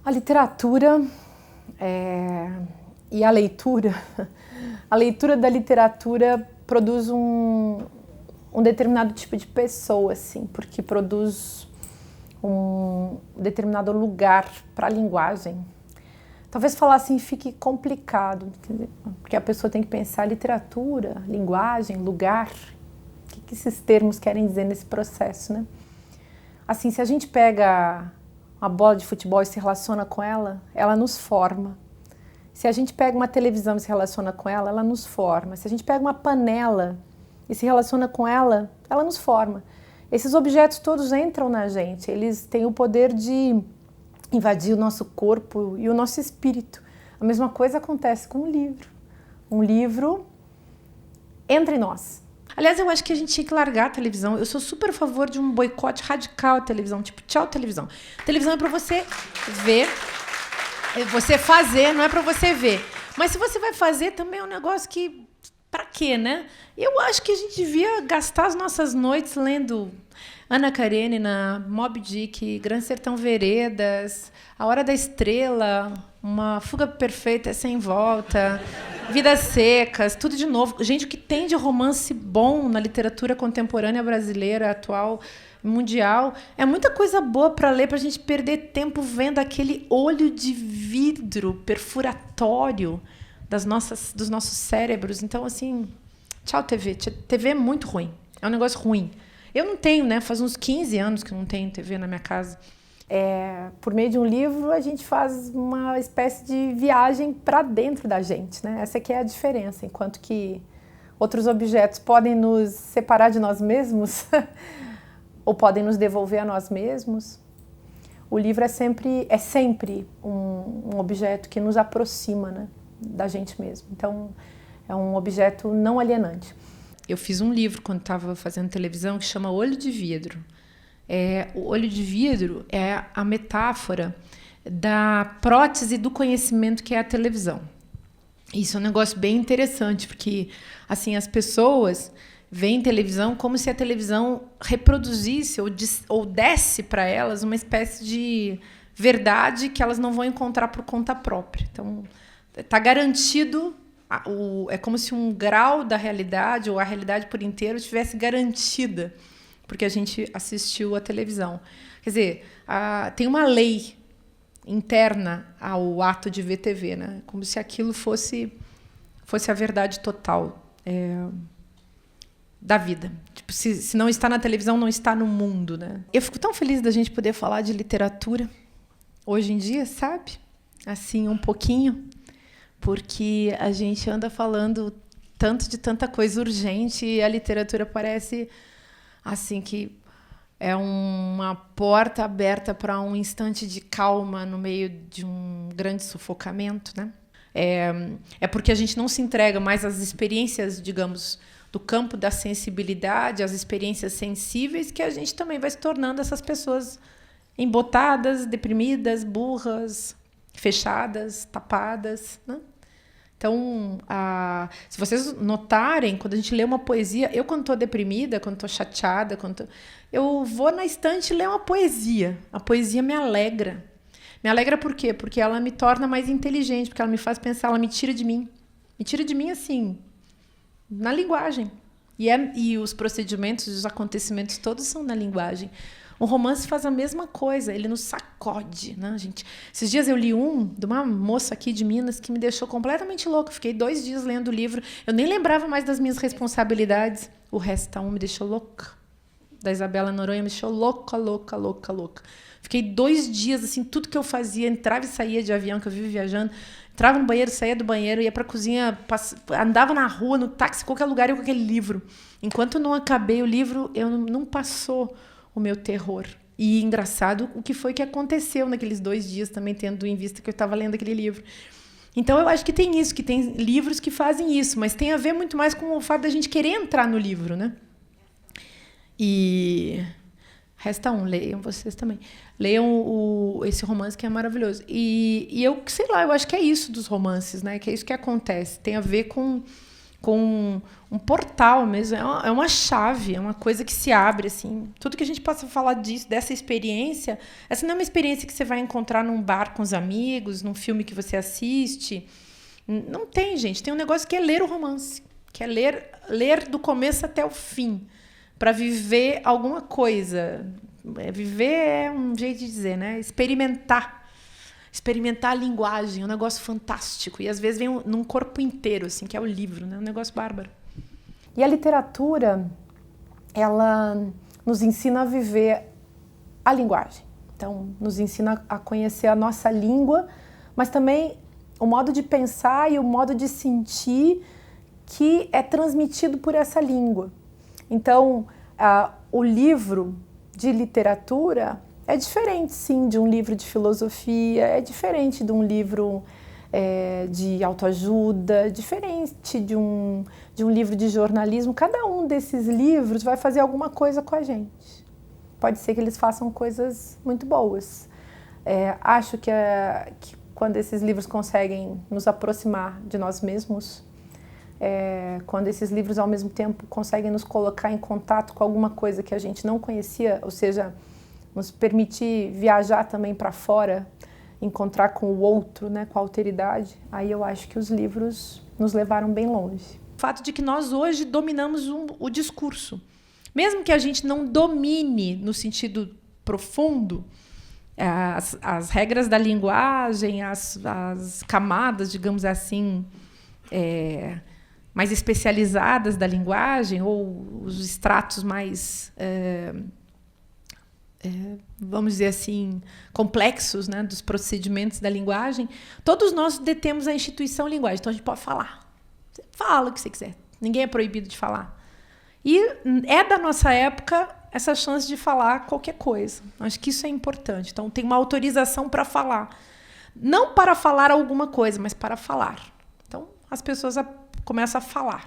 A literatura e a leitura da literatura produz um determinado tipo de pessoa, assim, porque produz um determinado lugar para a linguagem. Talvez falar assim fique complicado, porque a pessoa tem que pensar literatura, linguagem, lugar. O que esses termos querem dizer nesse processo, né? Assim, se a gente pega uma bola de futebol e se relaciona com ela, ela nos forma. Se a gente pega uma televisão e se relaciona com ela, ela nos forma. Se a gente pega uma panela e se relaciona com ela, ela nos forma. Esses objetos todos entram na gente, eles têm o poder de invadir o nosso corpo e o nosso espírito. A mesma coisa acontece com um livro. Um livro entra em nós. Aliás, eu acho que a gente tinha que largar a televisão. Eu sou super a favor de um boicote radical à televisão. Tipo, tchau, televisão. Televisão é para você ver, você fazer, não é para você ver. Mas se você vai fazer, também é um negócio que... Pra quê, né? Eu acho que a gente devia gastar as nossas noites lendo Ana Karenina, Moby Dick, Grande Sertão Veredas, A Hora da Estrela, Uma Fuga Perfeita Sem Volta, Vidas Secas, tudo de novo. Gente, o que tem de romance bom na literatura contemporânea brasileira, atual, mundial, é muita coisa boa para ler, para a gente perder tempo vendo aquele olho de vidro perfuratório dos nossos cérebros. Então, assim, tchau, TV. TV é muito ruim. É um negócio ruim. Eu não tenho, né? Faz uns 15 anos que eu não tenho TV na minha casa. Por meio de um livro, a gente faz uma espécie de viagem para dentro da gente, né? Essa aqui é a diferença. Enquanto que outros objetos podem nos separar de nós mesmos ou podem nos devolver a nós mesmos, o livro é sempre um objeto que nos aproxima, né, da gente mesmo. Então, é um objeto não alienante. Eu fiz um livro quando estava fazendo televisão que chama Olho de Vidro. O olho de vidro é a metáfora da prótese do conhecimento que é a televisão. Isso é um negócio bem interessante, porque assim, as pessoas veem televisão como se a televisão reproduzisse ou desse para elas uma espécie de verdade que elas não vão encontrar por conta própria. Então, está garantido, é como se um grau da realidade ou a realidade por inteiro estivesse garantida, porque a gente assistiu a televisão. Quer dizer, tem uma lei interna ao ato de ver TV, né? Como se aquilo fosse a verdade total da vida. Tipo, se não está na televisão, não está no mundo, né? Eu fico tão feliz da gente poder falar de literatura hoje em dia, sabe? Assim, um pouquinho, porque a gente anda falando tanto de tanta coisa urgente e a literatura parece assim que é uma porta aberta para um instante de calma no meio de um grande sufocamento, né? É porque a gente não se entrega mais às experiências, digamos, do campo da sensibilidade, às experiências sensíveis, que a gente também vai se tornando essas pessoas embotadas, deprimidas, burras, fechadas, tapadas, né? Então, se vocês notarem, quando a gente lê uma poesia, eu quando estou deprimida, quando estou chateada, eu vou na estante ler uma poesia. A poesia me alegra. Me alegra por quê? Porque ela me torna mais inteligente, porque ela me faz pensar, ela me tira de mim. Me tira de mim, assim, na linguagem. E os procedimentos, os acontecimentos todos são na linguagem. O romance faz a mesma coisa, ele nos sacode, né, gente? Esses dias eu li de uma moça aqui de Minas que me deixou completamente louca. Fiquei 2 dias lendo o livro. Eu nem lembrava mais das minhas responsabilidades. O Resta 1 me deixou louca. Da Isabela Noronha me deixou louca, louca, louca, louca. Fiquei 2 dias, assim, tudo que eu fazia, entrava e saía de avião, que eu vivo viajando, entrava no banheiro, saía do banheiro, ia para a cozinha, andava na rua, no táxi, qualquer lugar, eu com aquele livro. Enquanto não acabei o livro, eu não passou o meu terror. E engraçado o que foi que aconteceu naqueles 2 dias, também tendo em vista que eu estava lendo aquele livro. Então, eu acho que tem isso, que tem livros que fazem isso, mas tem a ver muito mais com o fato da gente querer entrar no livro, né? E Resta 1, leiam vocês também. Leiam esse romance que é maravilhoso. E eu, sei lá, eu acho que é isso dos romances, né? Que é isso que acontece. Tem a ver com com um portal mesmo, é uma chave, é uma coisa que se abre, assim. Tudo que a gente possa falar disso, dessa experiência, essa não é uma experiência que você vai encontrar num bar com os amigos, num filme que você assiste. Não tem, gente. Tem um negócio que é ler o romance, que é ler do começo até o fim, para viver alguma coisa. Viver é um jeito de dizer, né? Experimentar a linguagem, é um negócio fantástico. E às vezes vem num corpo inteiro, assim, que é o livro, né? Um negócio bárbaro. E a literatura, ela nos ensina a viver a linguagem. Então, nos ensina a conhecer a nossa língua, mas também o modo de pensar e o modo de sentir que é transmitido por essa língua. Então, o livro de literatura é diferente, sim, de um livro de filosofia, é diferente de um livro de autoajuda, diferente de um livro de jornalismo. Cada um desses livros vai fazer alguma coisa com a gente. Pode ser que eles façam coisas muito boas. Acho que quando esses livros conseguem nos aproximar de nós mesmos, quando esses livros, ao mesmo tempo, conseguem nos colocar em contato com alguma coisa que a gente não conhecia, ou seja, nos permitir viajar também para fora, encontrar com o outro, né, com a alteridade, aí eu acho que os livros nos levaram bem longe. O fato de que nós hoje dominamos o discurso. Mesmo que a gente não domine no sentido profundo, as regras da linguagem, as camadas, digamos assim, mais especializadas da linguagem, ou os estratos mais, vamos dizer assim, complexos, né, dos procedimentos da linguagem, todos nós detemos a instituição linguagem. Então, a gente pode falar. Você fala o que você quiser. Ninguém é proibido de falar. E é da nossa época essa chance de falar qualquer coisa. Acho que isso é importante. Então, tem uma autorização para falar. Não para falar alguma coisa, mas para falar. Então, as pessoas começam a falar.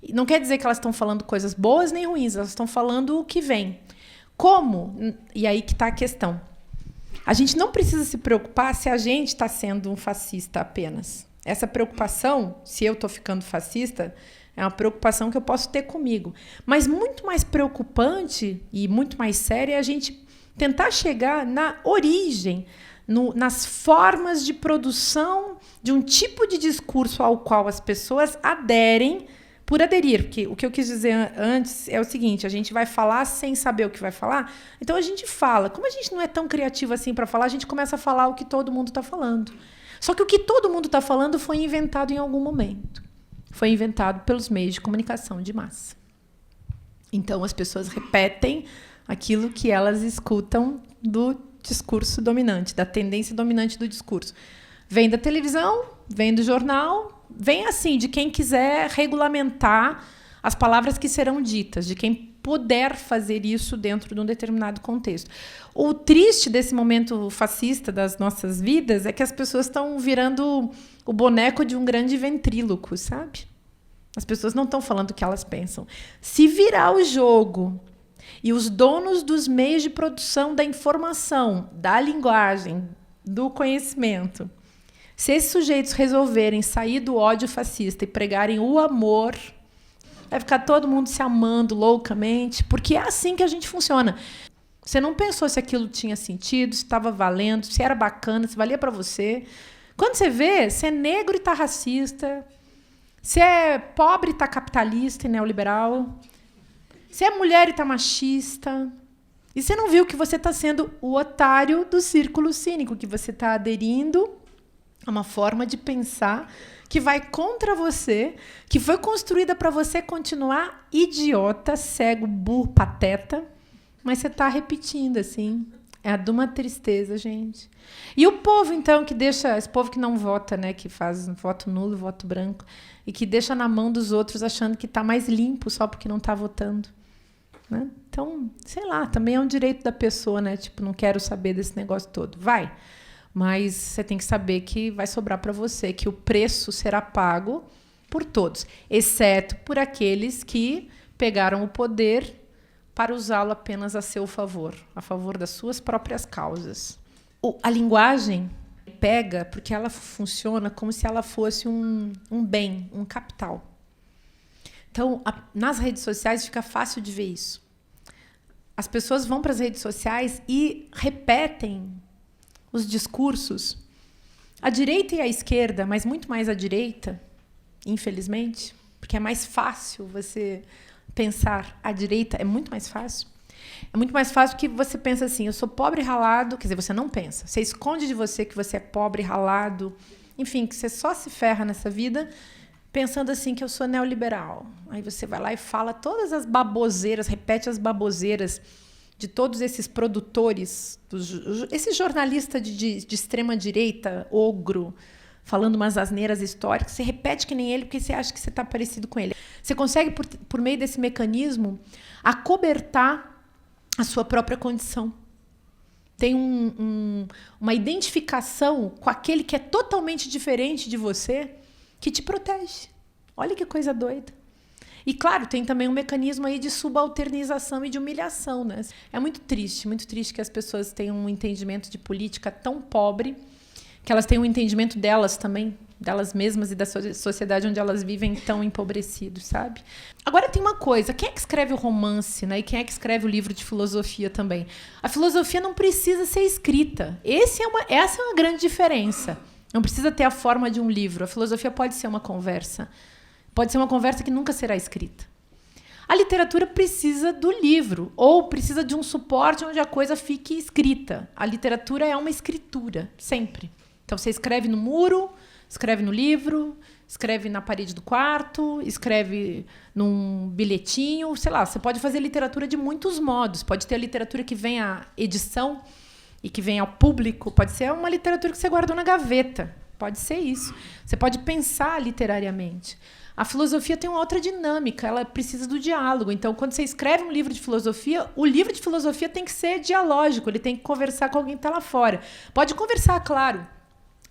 E não quer dizer que elas estão falando coisas boas nem ruins, elas estão falando o que vem. Como? E aí que está a questão. A gente não precisa se preocupar se a gente está sendo um fascista apenas. Essa preocupação, se eu estou ficando fascista, é uma preocupação que eu posso ter comigo. Mas muito mais preocupante e muito mais séria é a gente tentar chegar na origem, nas formas de produção de um tipo de discurso ao qual as pessoas aderem por aderir. Porque o que eu quis dizer antes é o seguinte: a gente vai falar sem saber o que vai falar, então a gente fala. Como a gente não é tão criativo assim para falar, a gente começa a falar o que todo mundo está falando. Só que o que todo mundo está falando foi inventado em algum momento. Foi inventado pelos meios de comunicação de massa. Então, as pessoas repetem aquilo que elas escutam do discurso dominante, da tendência dominante do discurso. Vem da televisão, vem do jornal, vem assim, de quem quiser regulamentar as palavras que serão ditas, de quem puder fazer isso dentro de um determinado contexto. O triste desse momento fascista das nossas vidas é que as pessoas estão virando o boneco de um grande ventríloco, sabe? As pessoas não estão falando o que elas pensam. Se virar o jogo e os donos dos meios de produção da informação, da linguagem, do conhecimento, se esses sujeitos resolverem sair do ódio fascista e pregarem o amor, vai ficar todo mundo se amando loucamente, porque é assim que a gente funciona. Você não pensou se aquilo tinha sentido, se estava valendo, se era bacana, se valia para você. Quando você vê, você é negro e está racista, você é pobre e está capitalista e neoliberal, você é mulher e está machista, e você não viu que você está sendo o otário do círculo cínico, que você está aderindo a uma forma de pensar que vai contra você, que foi construída para você continuar idiota, cego, burro, pateta, mas você está repetindo, assim. É de uma tristeza, gente. E o povo, então, que deixa... Esse povo que não vota, né? Que faz voto nulo, voto branco, e que deixa na mão dos outros achando que está mais limpo só porque não está votando. Né? Então, sei lá, também é um direito da pessoa, né? Tipo, não quero saber desse negócio todo. Vai. Mas você tem que saber que vai sobrar para você, que o preço será pago por todos, exceto por aqueles que pegaram o poder para usá-lo apenas a seu favor, a favor das suas próprias causas. A linguagem pega porque ela funciona como se ela fosse um bem, um capital. Então, nas redes sociais fica fácil de ver isso. As pessoas vão para as redes sociais e repetem os discursos. A direita e a esquerda, mas muito mais a direita, infelizmente, porque é mais fácil você pensar a direita, é muito mais fácil. É muito mais fácil que você pensa assim, eu sou pobre e ralado, quer dizer, você não pensa. Você esconde de você que você é pobre e ralado, enfim, que você só se ferra nessa vida pensando assim que eu sou neoliberal. Aí você vai lá e fala todas as baboseiras, repete as baboseiras de todos esses produtores, esse jornalista de extrema direita, ogro, falando umas asneiras históricas, você repete que nem ele porque você acha que você está parecido com ele. Você consegue, por meio desse mecanismo, acobertar a sua própria condição. Tem uma identificação com aquele que é totalmente diferente de você, que te protege. Olha que coisa doida. E, claro, tem também um mecanismo aí de subalternização e de humilhação, né? É muito triste que as pessoas tenham um entendimento de política tão pobre, que elas tenham um entendimento delas também, delas mesmas e da sociedade onde elas vivem tão empobrecidos, sabe? Agora tem uma coisa, quem é que escreve o romance, né? E quem é que escreve o livro de filosofia também? A filosofia não precisa ser escrita. Essa é uma grande diferença. Não precisa ter a forma de um livro. A filosofia pode ser uma conversa. Pode ser uma conversa que nunca será escrita. A literatura precisa do livro, ou precisa de um suporte onde a coisa fique escrita. A literatura é uma escritura, sempre. Então você escreve no muro, escreve no livro, escreve na parede do quarto, escreve num bilhetinho, sei lá. Você pode fazer literatura de muitos modos. Pode ter a literatura que vem à edição e que vem ao público, pode ser uma literatura que você guardou na gaveta, pode ser isso. Você pode pensar literariamente. A filosofia tem uma outra dinâmica, ela precisa do diálogo. Então, quando você escreve um livro de filosofia, o livro de filosofia tem que ser dialógico, ele tem que conversar com alguém que está lá fora. Pode conversar, claro,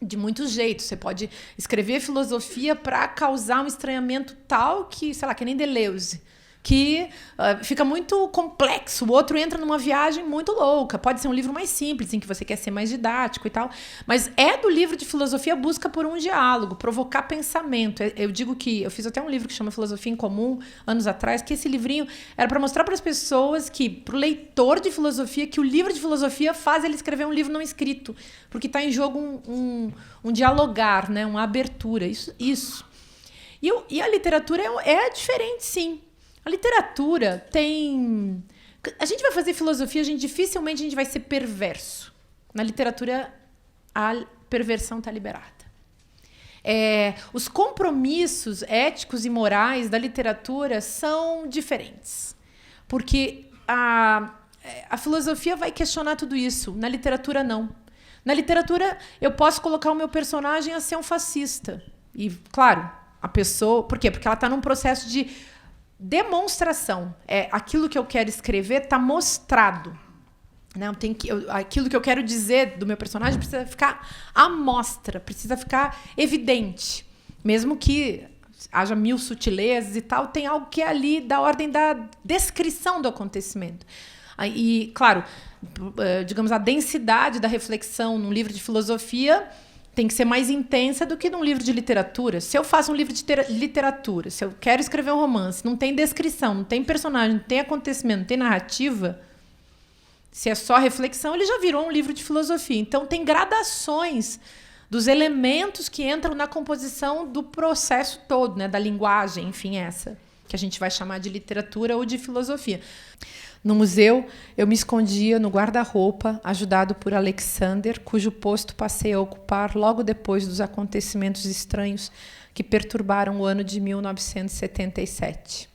de muitos jeitos. Você pode escrever filosofia para causar um estranhamento tal que, sei lá, que nem Deleuze, que fica muito complexo. O outro entra numa viagem muito louca. Pode ser um livro mais simples, em que você quer ser mais didático e tal. Mas do livro de filosofia busca por um diálogo, provocar pensamento. Eu digo que... Eu fiz até um livro que chama Filosofia em Comum, anos atrás, que esse livrinho era para mostrar para as pessoas que, para o leitor de filosofia, que o livro de filosofia faz ele escrever um livro não escrito. Porque está em jogo um dialogar, né? Uma abertura. Isso. E a literatura é diferente, sim. A literatura tem... A gente vai fazer filosofia, dificilmente a gente vai ser perverso. Na literatura, a perversão está liberada. Os compromissos éticos e morais da literatura são diferentes. Porque a filosofia vai questionar tudo isso. Na literatura, não. Na literatura, eu posso colocar o meu personagem a ser um fascista. E, claro, a pessoa... Por quê? Porque ela está num processo de demonstração. Aquilo que eu quero escrever está mostrado. Não, aquilo que eu quero dizer do meu personagem precisa ficar à mostra, precisa ficar evidente. Mesmo que haja mil sutilezas e tal, tem algo que é ali da ordem da descrição do acontecimento. E, claro, digamos, a densidade da reflexão num livro de filosofia tem que ser mais intensa do que num livro de literatura. Se eu faço um livro de literatura, se eu quero escrever um romance, não tem descrição, não tem personagem, não tem acontecimento, não tem narrativa, se é só reflexão, ele já virou um livro de filosofia. Então, tem gradações dos elementos que entram na composição do processo todo, né? Da linguagem, enfim, essa que a gente vai chamar de literatura ou de filosofia. No museu, eu me escondia no guarda-roupa, ajudado por Alexander, cujo posto passei a ocupar logo depois dos acontecimentos estranhos que perturbaram o ano de 1977.